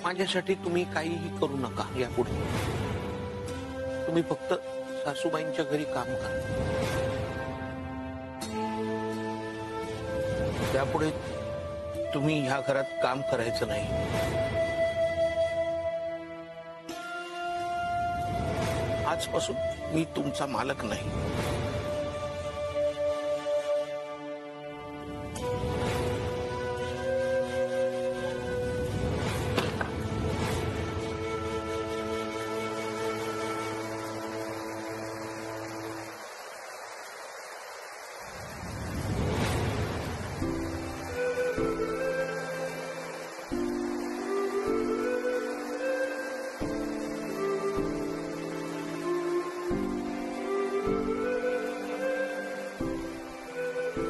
माझ्यासाठी तुम्ही काहीही करू नका यापुढे. तुम्ही फक्त सासूबाईंच्या घरी काम करा. त्यापुढे तुम्ही ह्या घरात काम करायचं नाही. आजपासून मी तुमचा मालक नाही.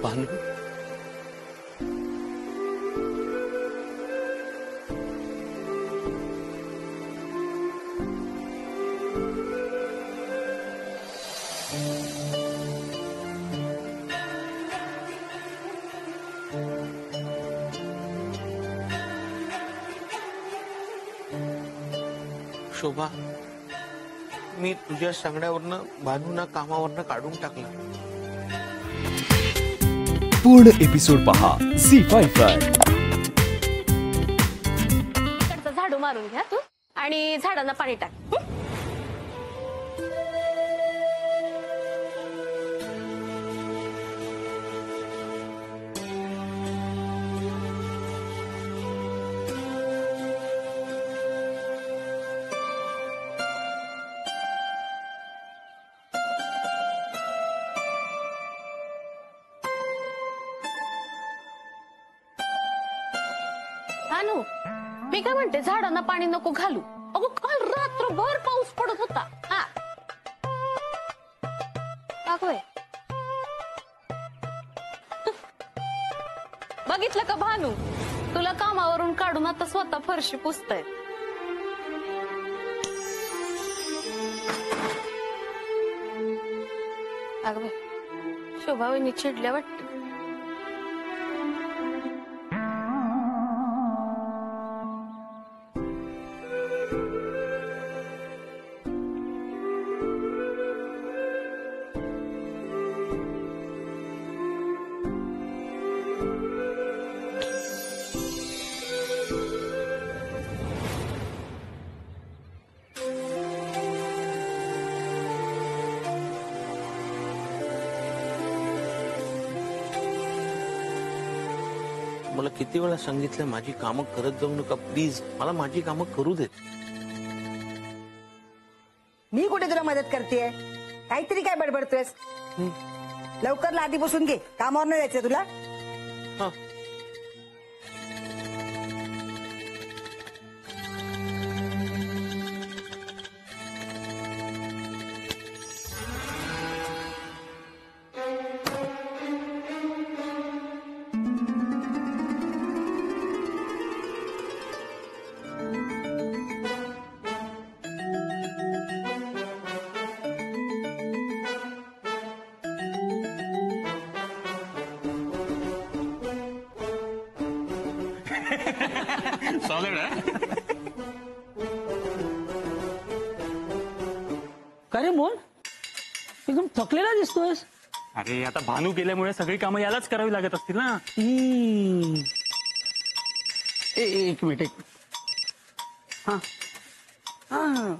भानू, शोभा, मी तुझ्या सांगण्यावरनं भानूना कामावरनं काढून टाकला. पूर्ण एपिसोड पहा झी5 वर. झाडू मारून घ्या तू आणि झाडांना पाणी टाक. भानू, मी काय म्हणते, झाडांना पाणी नको घालू. अगो काल रात्रभर पाऊस पडत होता. हा अगोय, बघितलं का भानू, तुला कामावरून काढून आता स्वतः फरशी पुसताय. अगं शोभा वहिनी चिडल्या वाटत. मला किती वेळा सांगितलं माझी कामं करत जाऊ नका प्लीज. मला माझी कामं करू देत. मी कुठे तुला मदत करतेय? काहीतरी काय बडबडतोयस? लवकर लादी बसून घे, कामावर नाही जायचं तुला. हा, अरे मोल, एकदम थकलेला दिसतोयस. अरे आता भानू गेल्यामुळे सगळी कामं यालाच करावी लागत असतील ना. एक मिनिट, एक हा हा हाँ हाँ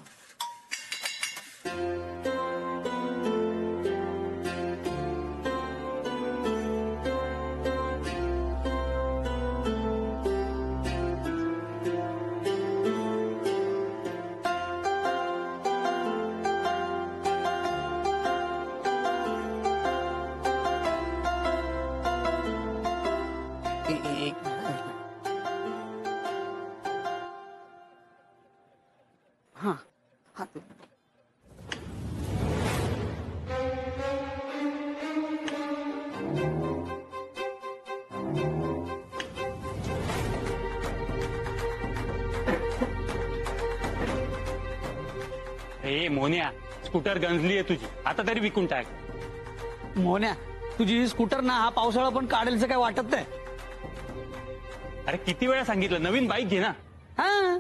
ए मोन्या, स्कूटर गंजली आहे तुझी, आता तरी विकून टाक. मोन्या, तुझी स्कूटर ना हा पावसाळा पण काढेलचं काय वाटत नाही. अरे किती वेळा सांगितलं, नवीन बाईक घे ना. हा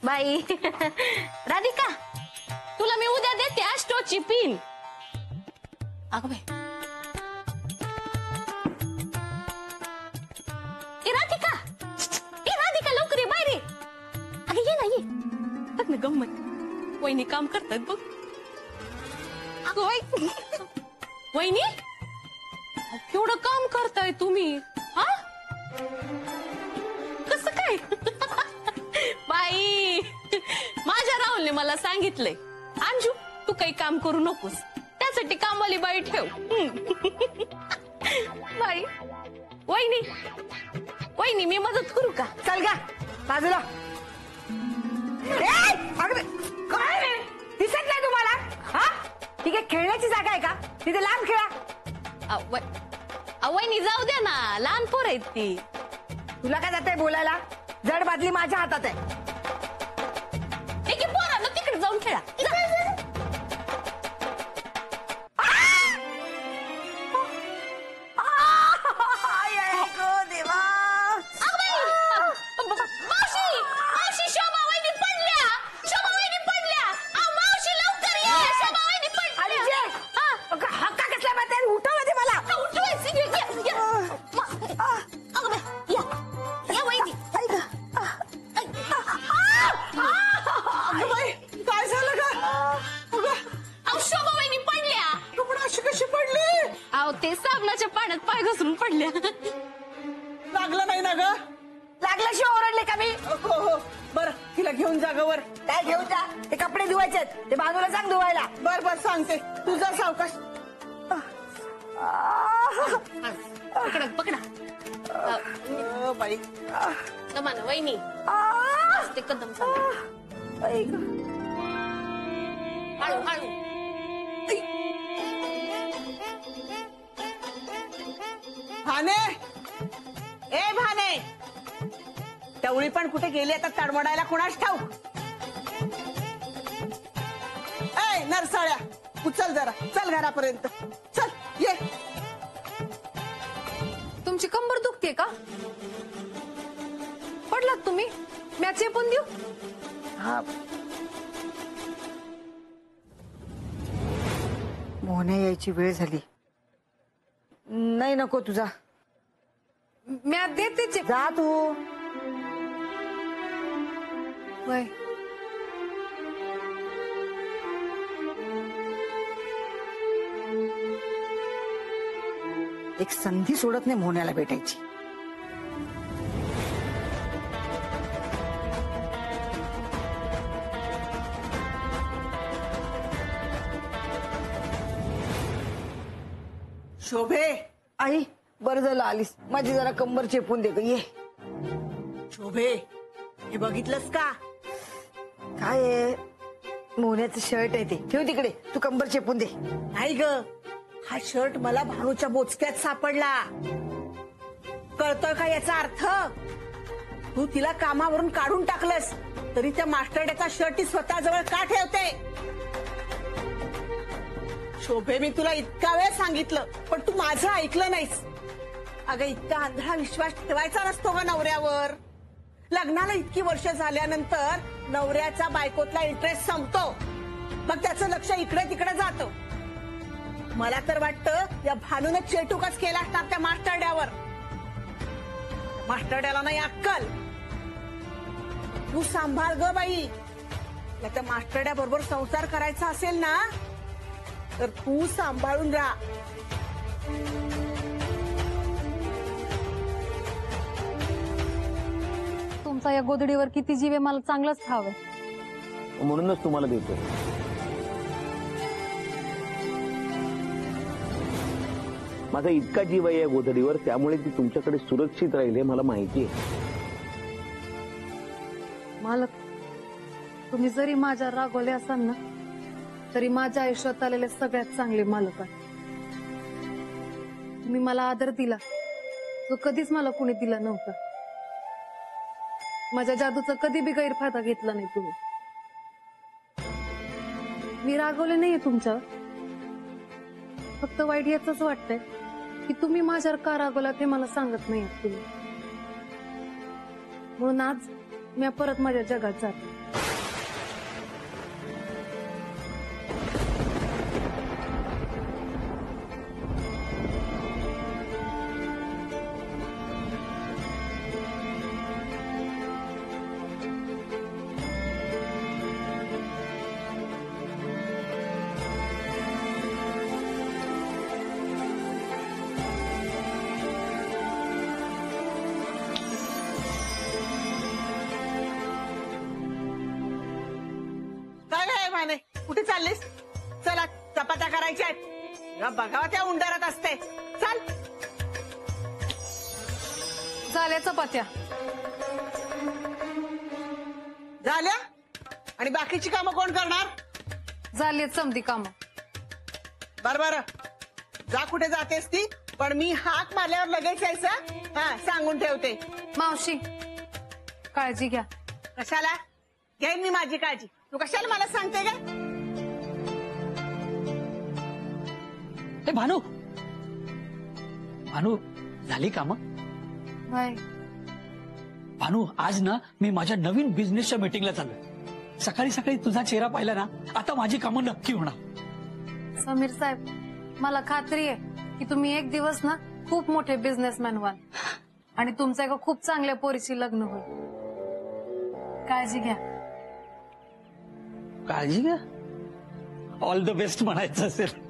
बाई राधिका, तुला मी उद्या देते ॲस्ट्रोची पिन. अगं बाई, ए राधिका लवकर ये बाहेर ये. अगं ये ना, ये बघ ना गंमत. वहिनी काम करतात बघ. अगं बाई, वहिनी केवढं काम करताय तुम्ही? हा कसं काय? बाई, माझ्या राहुलने मला सांगितलंय, अंजू तू काही काम करू नकोस, त्यासाठी कामवाली बाई ठेव. बाई, वहिनी वहिनी मी मदत करू का? चल गा बाजूला. ए, अगं बाई, काय रे? दिसत नाही तुम्हाला? हा ठीक आहे, खेळण्याची जागा आहे का? तिथे लांब खेळा. वहिनी जाऊ द्या ना, लहान पोर आहेत ती. तुला काय जातंय बोलायला? जड बादली माझ्या हातात आहे. पोरांनो तिकडे जाऊन खेळा. मावशी, शोभा वहिनी पडल्या. शोभा वहिनी पडल्या. मावशी लवकर ये. शोभा वहिनी पडल्या. हक्का कसला माहिती? उठव मला. उठवायची. या वहिनी. काय झालं का? शोभा वहिनी पडल्या. पण अशी कशी पडली? अहो ते साबणाच्या पाण्यात पाय घसरून पडल्या. लागलं नाही ना ग? लागल्याशिवाय ओरडले का मी? हो हो, बर तिला घेऊन जा गवर. काय घेऊन जा? ते कपडे धुवायचे, ते बाजूला सांग धुवायला. बर बर सांगते, तुझा सावकाश. पकडा पकडा. बाई कमान वहिनी, ते कदम हळू हळू. भाने, ए भाने, टवळी पण कुठे गेली आता तडमडायला कुणास ठाऊ. ए नरसाळ्या, उचल जरा, चल घरापर्यंत चल. ये. तुमची कंबर दुखते का? पडलात तुम्ही? मॅच पण देऊ? हा, मोहने यायची वेळ झाली. नाही नको तुझा. मॅच देते. जा तू. वय एक संधी सोडत नाही मोहन्याला भेटायची. शोभे, आई बरं झालं आलीस. माझी जरा कंबर चेपून दे ग. ये. शोभे, हे बघितलंस का? काय आहे? मोहन्याचं शर्ट आहे ते. ठेव तिकडे, तू कंबर चेपून दे. नाही ग, हा शर्ट मला भानूच्या बोचक्यात सापडला. कळतोय का याचा अर्थ? तू तिला कामावरून काढून टाकलंस, तरी त्या मास्टरड्याचा शर्ट ती स्वतःजवळ का ठेवते? शोभे, मी तुला इतका वेळ सांगितलं, पण तू माझं ऐकलं नाहीस. अगं, इतका आंधळा विश्वास ठेवायचा नसतो ग नवऱ्यावर. लग्नाला इतकी वर्ष झाल्यानंतर नवऱ्याचा बायकोतला इंटरेस्ट संपतो, मग त्याचं लक्ष इकडे तिकडे जातं. मला तर वाटतं या भानूने चेटूकच केला असणार त्या मास्टरड्यावर. मास्टरड्याला नाही अक्कल. तू सांभाळ ग बाई. त्या मास्टरड्या बरोबर संसार करायचा असेल ना, तर तू सांभाळून राहा. तुमचा या गोधडीवर किती जीव आहे मला चांगलंच ठाव आहे. म्हणूनच तुम्हाला देतो. माझा इतका जीव आहे या गोधडीवर, त्यामुळे ती तुमच्याकडे सुरक्षित राहील हे मला माहिती आहे. मालक, तुम्ही जरी माझ्या रागवले असाल ना, तरी माझ्या आयुष्यात आलेले सगळ्यात चांगले मालक आहे. तुम्ही मला आदर दिला जो कधीच मला कुणी दिला नव्हता. माझ्या जादूचा कधी बी गैरफायदा घेतला नाही तुम्ही. मी रागवले नाहीये तुमच्यावर, फक्त वाईट याच वाटतंय की तुम्ही माझ्यावर का रागवलात हे मला सांगत नाही तुम्ही. म्हणून आज मी परत माझ्या जगात जाते. काय काय माने, कुठे चाललीस? चला चपात्या करायच्या आहेत. बघावा त्या उंडारात असते. चल. झाल्या चपात्या. झाल्या? आणि बाकीची कामं कोण करणार? झाली समधी कामं. बर जा, कुठे जातेस ती, पण मी हाक मारल्यावर लगेच यायचं. हा, सांगून ठेवते. मावशी काळजी घ्या. कशाला घेईन मी माझी काळजी? तू कशाला मला सांगते का? ए भानू, भानू झाली काम? बाय. भानू आज ना मी माझ्या नवीन बिझनेसच्या मीटिंगला चाललोय. सकाळी सकाळी तुझा चेहरा पाहिला ना, आता माझी कामं नक्की होणार. समीर साहेब, मला खात्री आहे की तुम्ही एक दिवस ना खूप मोठे बिझनेसमॅन व्हाल आणि तुमचं एका खूप चांगल्या पोरीशी लग्न होईल. काळजी घ्या. काळजी घ्या? ऑल द बेस्ट म्हणायचं असेल.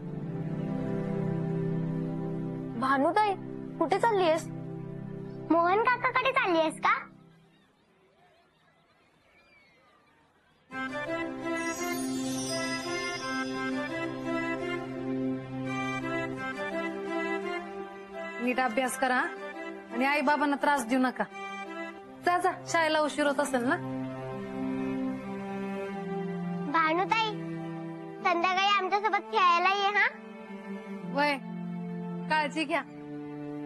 भानुताई, कुठे चाललीयस? मोहन काकाकडे चाललीयस का? नीट अभ्यास करा आणि आई बाबांना त्रास देऊ नका. जा जा, शाळेला उशीर होत असेल ना. भानुताई, संध्याकाळी आमच्यासोबत खेळायला ये हा. वय, काळजी घ्या.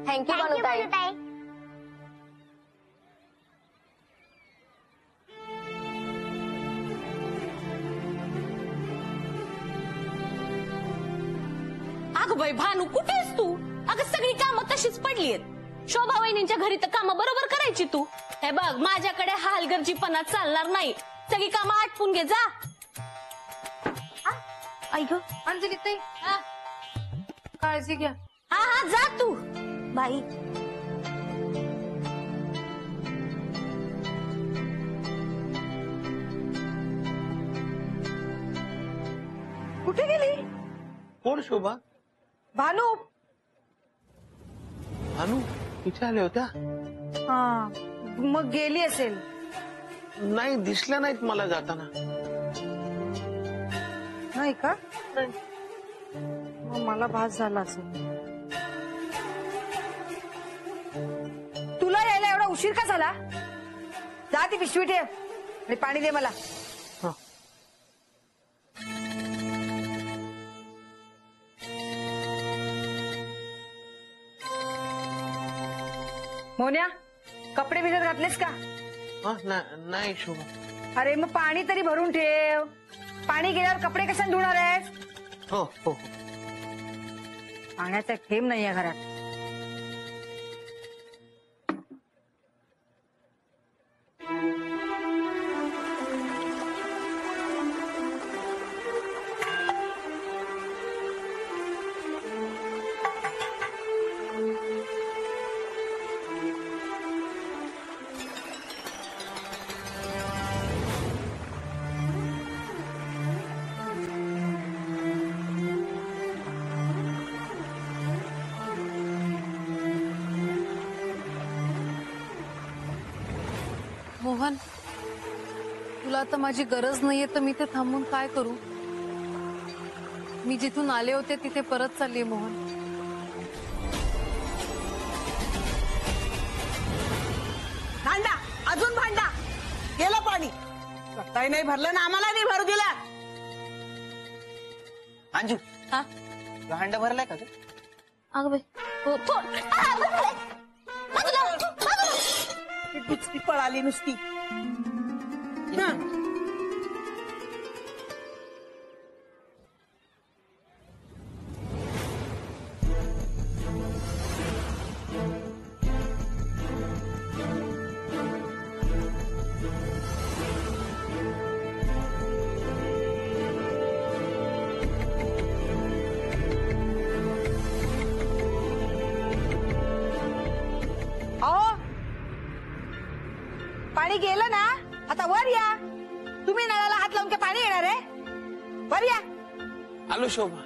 थँक्यू भानुताई. अगं बाई भानू, कुठेस तू? अगं सगळी कामं तशीच पडलीयत. शोभा वहिनींच्या घरी तर कामं बरोबर करायची तू. हे बघ, माझ्याकडे हालगर्जीपणा चालणार नाही. सगळी कामं आटपून घे. जा. आई ग अंजली ताई, काळजी घ्या. हा हा, जा तू. बाई, कुठे गेली? कोण शोभा? भानू. भानू इथे आल्या होत्या? हा, मग गेली असेल. नाही, दिसल्या नाहीत मला जाताना. नाही का? मग मला भास झाला असेल. तुला यायला एवढा उशीर का झाला? जा, ती पिशवी ठेव आणि पाणी दे मला. हा. मोन्या, कपडे भिजत घातलेस का? नाही शोभा. अरे मग पाणी तरी भरून ठेव. पाणी गेल्यावर कपडे कशाने धुणार आहेस? हो हो. पाण्याचा थेंब नाहीये घरात. मोहन, तुला आता माझी गरज नाहीये तर मी ते थांबून काय करू? मी जिथून आले होते तिथे परत चालले. मोहन, भांडा, अजून भांडा. गेलं पाणी. स्वतःही नाही भरलं ना आम्हाला नाही भरू दिला. अंजू, हा? भांडा भरलाय का तू? अगं बाई, हो, ती दुचकी पळाली नुसती. हं. पाणी गेलं ना, आता वर या. तुम्ही नळाला हात लावून काय पाणी येणार आहे? वर या. आलो शोभा.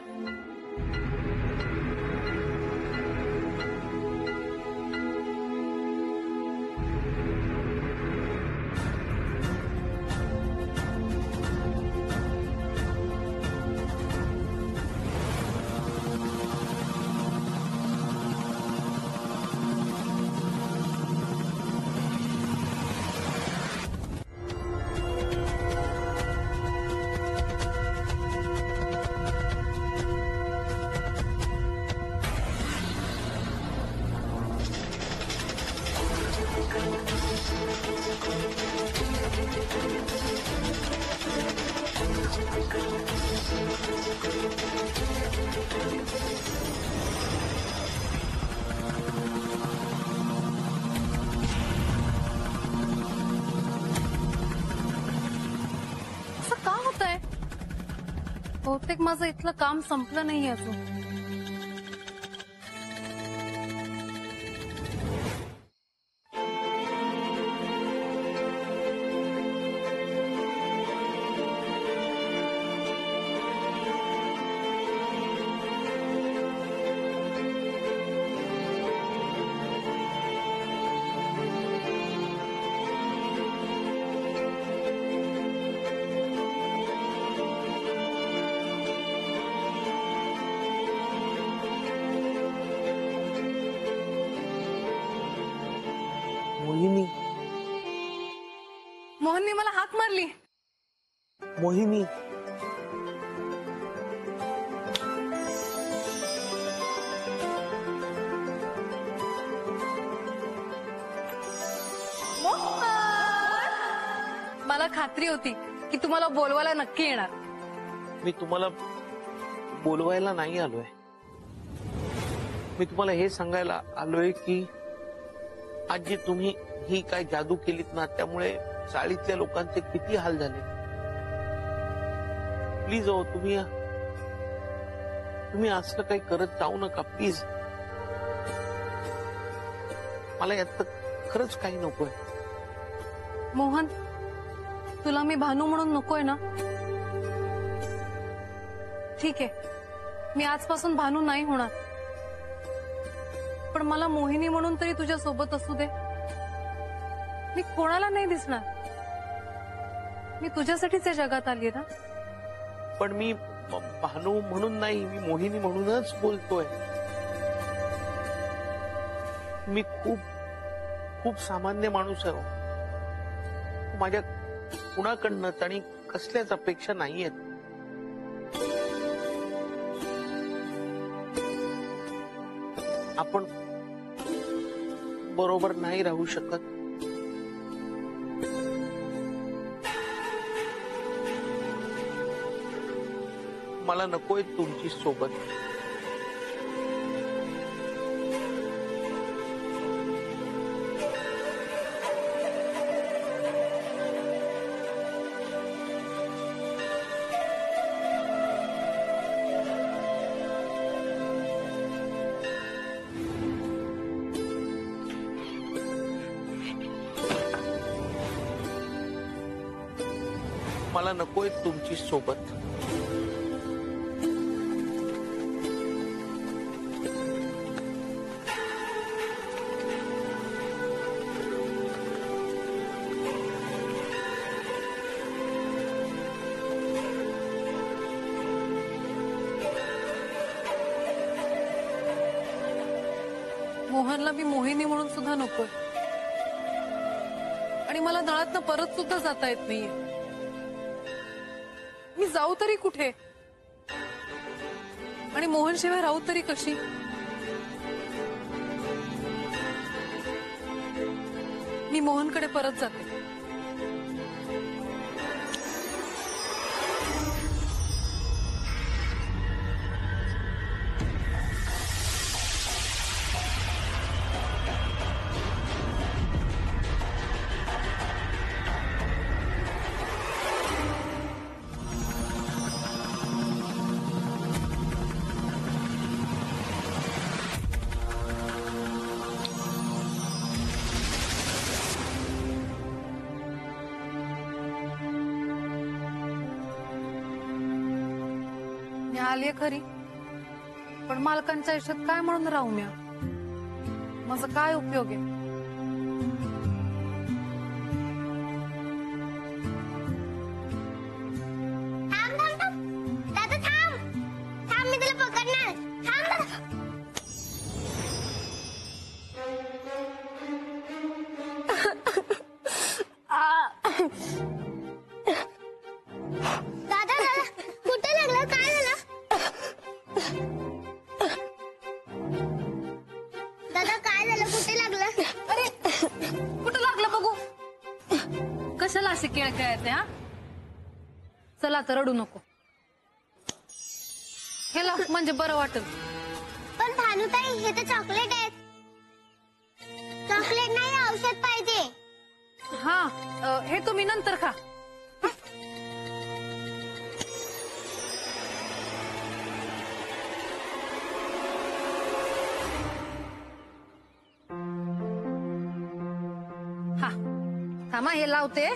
असं का होतंय? बहुतेक माझं इथलं काम संपलं नाही अजून. मोहिनी, मोहननी मला हाक मारली. मोहिनी, मला खात्री होती की तुम्हाला बोलवायला नक्की येणार. मी तुम्हाला बोलवायला नाही आलोय. मी तुम्हाला हे सांगायला आलोय की आज जी तुम्ही ही काय जादू केलीत ना, त्यामुळे चाळीतल्या लोकांचे किती हाल झाले. प्लीज हो, तुम्ही असं काही करत जाऊ नका प्लीज. मला यात खरंच काही नकोय. मोहन, तुला मी भानू म्हणून नकोय ना? ठीक आहे, मी आजपासून भानू नाही होणार, पण मला मोहिनी म्हणून तरी तुझ्या सोबत असू दे. मी कोणाला नाही दिसणार. मी तुझ्यासाठीच या जगात आली ना. पण मी भानू म्हणून नाही, मी मोहिनी म्हणूनच बोलतोय. मी खूप खूप सामान्य माणूस आहे. माझ्या कुणाकडनंच आणि कसल्याच अपेक्षा नाहीयेत. आपण बरोबर नाही राहू शकत. मला नकोय तुमची सोबत. मला नकोय तुमची सोबत. मोहनला मी मोहिनी म्हणून सुद्धा नकोय, आणि मला नळातनं परत सुद्धा जाता येत नाहीये. मी जाऊ तरी कुठे, आणि मोहन शिवाय राहू तरी कशी? मी मोहनकडे परत जाते. आलीये खरी, पण मालकांच्या आयुष्यात काय म्हणून राहू मी? माझा काय उपयोग आहे? थांब थांब थांब दादा, थांब थांब, मी तुला पकडणार. थांब दादा. दादा दादा, कुठे लागलं? काय झालं? दादा काय झालं? कुठे लागलं? अरे कुठं लागलं बघू. कशाला असे खेळ खेळायचे हा? चला तर रडू नको. हेला म्हणजे बरं वाटेल. पण भानुताई, हे तर चॉकलेट आहेत. चॉकलेट नाही, औषध पाहिजे. हा हे तुम्ही नंतर खा. हा थांबा, हे लावते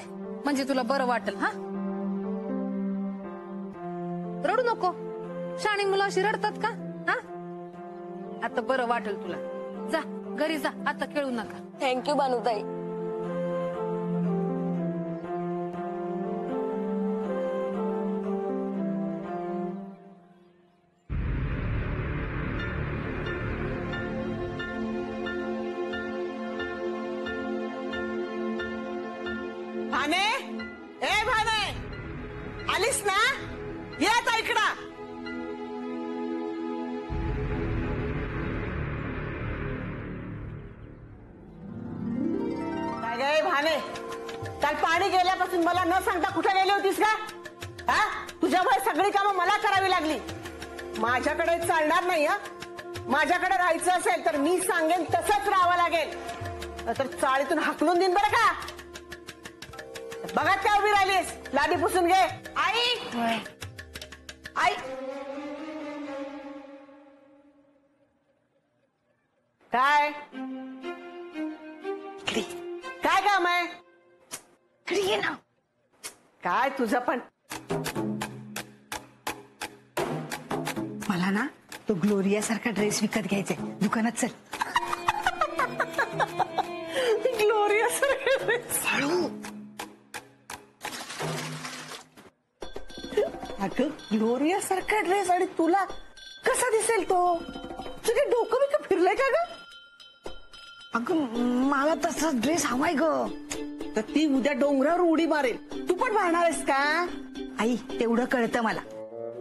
म्हणजे तुला बरं वाटेल. हा रडू नको. शाणी मुलं अशी रडतात का? हा आता बरं वाटेल तुला. जा घरी जा, आता खेळू नका. थँक्यू भानुताई. भाने, ए भाने, आलीस ना? ये आता इकडं. काय गे भाने, काल पाणी गेल्यापासून मला न सांगता कुठे गेली होतीस का? हा, तुझ्यामुळे सगळी कामं मला करावी लागली. माझ्याकडे चालणार नाही. हा, माझ्याकडे राहायचं असेल तर मी सांगेन तसंच राहावं लागेल, तर चाळीतून हाकलून देईन बरं का. बघा काय उभी राहिलीस, लादी पुसून घे. आई आई, काय काय काम आहे? ये ना. काय तुझं पण? मला ना तो ग्लोरिया सारखा ड्रेस विकत घ्यायचाय. दुकानात चल. ग्लोरिया सारखा ड्रेस? अगं ग्लोरिया सारखा ड्रेस आणि तुला कसा दिसेल तो? तुझे डोकं बिकं फिरलंय का ग? अगं मला तसा ड्रेस हवाय ग. तर ती उद्या डोंगरावर उडी मारेल, तू पण पाहणार आहेस का? आई तेवढं कळतं मला.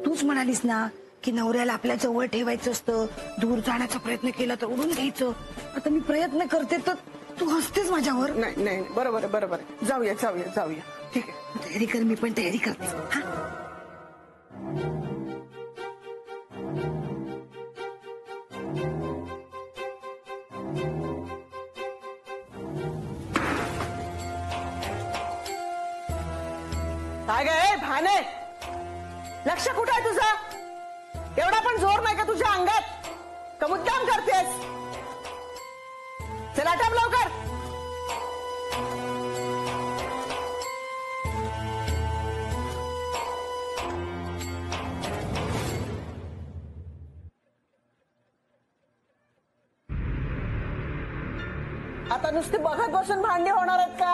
तूच म्हणालीस ना की नवऱ्याला आपल्या जवळ ठेवायचं असतं, दूर जाण्याचा प्रयत्न केला तर उडून घ्यायचं. आता मी प्रयत्न करते तर तू हसतेस माझ्यावर. नाही नाही, बरोबर आहे बरोबर आहे. जाऊया जाऊया जाऊया. ठीक आहे, तयारी कर, मी पण तयारी करते. हा काय गे भाने, लक्ष कुठं आहे तुझं? एवढा पण जोर नाही का तुझ्या अंगात? का मुद्दाम करतेस? चला आटप लवकर. आता नुसते बघत बसून भांडी होणार आहेत का?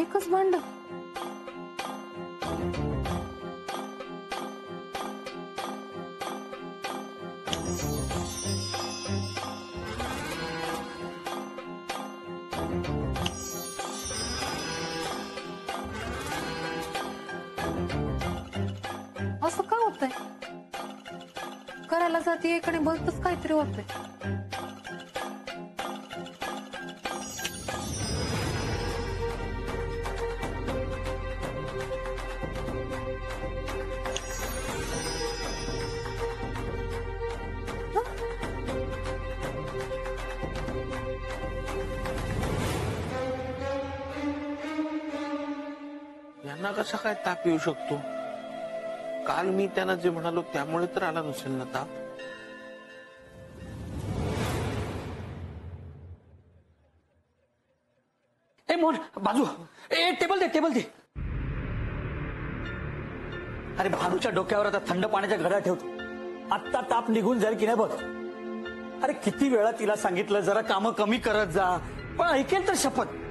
एकच भांड. असं का होतंय? करायला जाते एकाने भलतच काहीतरी होतंय. यांना कसा काय ताप येऊ शकतो? काल मी त्यांना जे म्हणालो त्यामुळे तर आला नसेल ना ताप. ए मोहन बाजू, ए टेबल दे. अरे भानूच्या डोक्यावर आता थंड पाण्याच्या घड्या ठेवतो. आत्ता ताप निघून जाईल की नाही बघ. अरे किती वेळा तिला सांगितलं जरा कामं कमी करत जा, पण ऐकेल तर शपथ.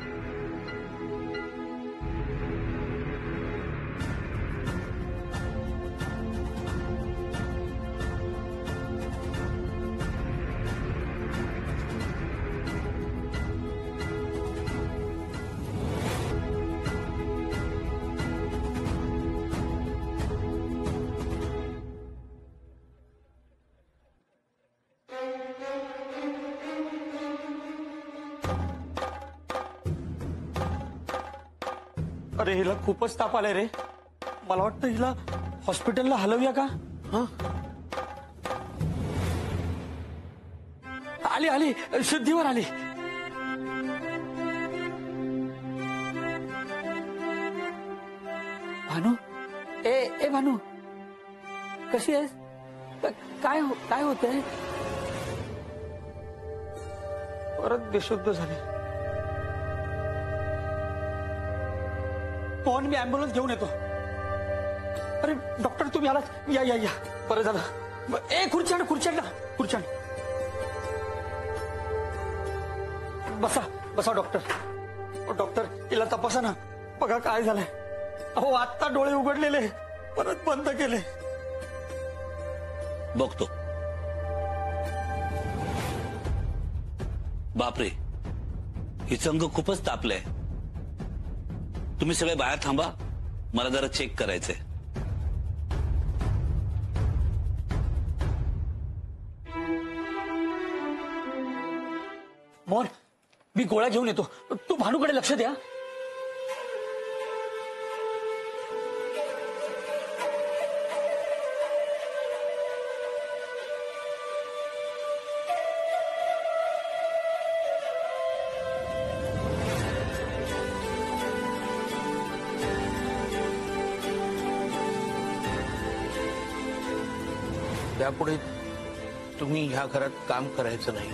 अरे हिला खूपच ताप आलाय रे. मला वाटतं हिला हॉस्पिटलला हलवूया का? हं? आली शुद्धीवर आली. भानू, ए भानू, कशी आहेस? काय होतंय? परत बेशुद्ध झाली. फोन मी ऍम्ब्युलन्स घेऊन येतो. अरे डॉक्टर तुम्ही आलात? या बरं झालं. ए खुर्ची आण. बसा डॉक्टर हिला तपासा ना. बघा काय झालंय. अहो आत्ता डोळे उघडलेले परत बंद केले. बघतो. बापरे, हिचं अंग खूपच तापलंय. तुम्ही सगळे बाहेर थांबा, मला जरा चेक करायचंय. मोहन, मी गोळ्या घेऊन येतो. तू भानूकडे लक्ष द्या. त्यापुढे तुम्ही ह्या घरात काम करायचं नाही.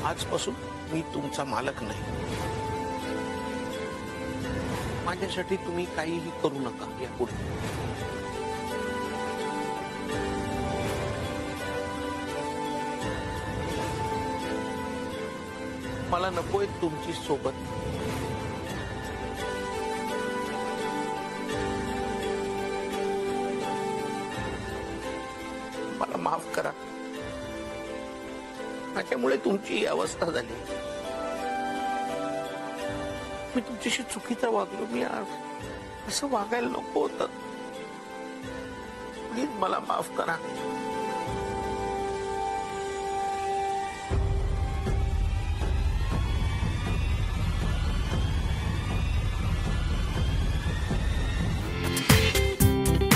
आजपासून मी तुमचा मालक नाही. माझ्यासाठी तुम्ही काहीही करू नका यापुढे. मला नकोय तुमची सोबत. मला माफ करा. माझ्यामुळे तुमची ही अवस्था झाली. मी तुमच्याशी चुकीचा वागलो. मी असं वागायला नको होतं. प्लीज मला माफ करा.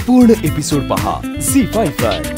पूर्ण एपिसोड पहा झी5 वर.